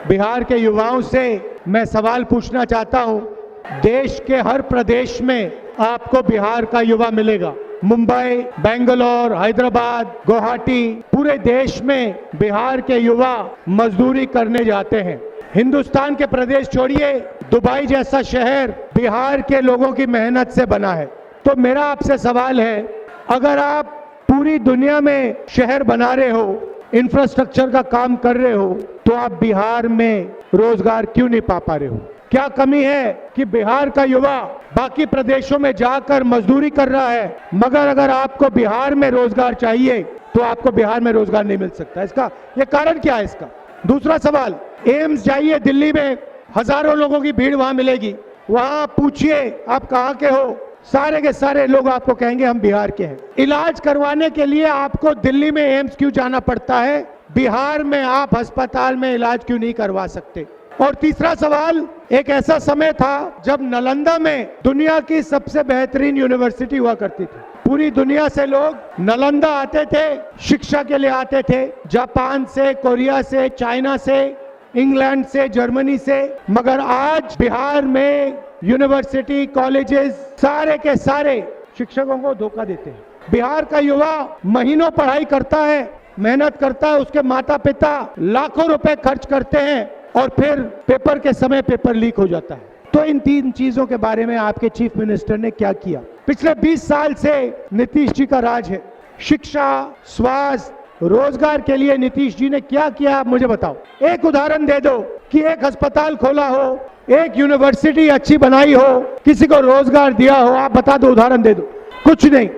बिहार के युवाओं से मैं सवाल पूछना चाहता हूं। देश के हर प्रदेश में आपको बिहार का युवा मिलेगा। मुंबई, बेंगलोर, हैदराबाद, गुवाहाटी, पूरे देश में बिहार के युवा मजदूरी करने जाते हैं। हिंदुस्तान के प्रदेश छोड़िए, दुबई जैसा शहर बिहार के लोगों की मेहनत से बना है। तो मेरा आपसे सवाल है, अगर आप पूरी दुनिया में शहर बना रहे हो, इंफ्रास्ट्रक्चर का काम कर रहे हो, तो आप बिहार में रोजगार क्यों नहीं पा रहे हो? क्या कमी है कि बिहार का युवा बाकी प्रदेशों में जाकर मजदूरी कर रहा है, मगर अगर आपको बिहार में रोजगार चाहिए तो आपको बिहार में रोजगार नहीं मिल सकता? इसका ये कारण क्या है इसका? दूसरा सवाल, एम्स जाइए दिल्ली में, हजारों लोगों की भीड़ वहां मिलेगी। वहां पूछिए आप कहां के हो, सारे के सारे लोग आपको कहेंगे हम बिहार के हैं। इलाज करवाने के लिए आपको दिल्ली में एम्स क्यों जाना पड़ता है? बिहार में आप अस्पताल में इलाज क्यों नहीं करवा सकते? और तीसरा सवाल, एक ऐसा समय था जब नालंदा में दुनिया की सबसे बेहतरीन यूनिवर्सिटी हुआ करती थी। पूरी दुनिया से लोग नालंदा आते थे, शिक्षा के लिए आते थे, जापान से, कोरिया से, चाइना से, इंग्लैंड से, जर्मनी से। मगर आज बिहार में यूनिवर्सिटी, कॉलेजेस सारे के सारे शिक्षकों को धोखा देते हैं। बिहार का युवा महीनों पढ़ाई करता है, मेहनत करता है, उसके माता पिता लाखों रुपए खर्च करते हैं और फिर पेपर के समय पेपर लीक हो जाता है। तो इन तीन चीजों के बारे में आपके चीफ मिनिस्टर ने क्या किया? पिछले 20 साल से नीतीश जी का राज है। शिक्षा, स्वास्थ्य, रोजगार के लिए नीतीश जी ने क्या किया, आप मुझे बताओ। एक उदाहरण दे दो कि एक अस्पताल खोला हो, एक यूनिवर्सिटी अच्छी बनाई हो, किसी को रोजगार दिया हो, आप बता दो, उदाहरण दे दो। कुछ नहीं।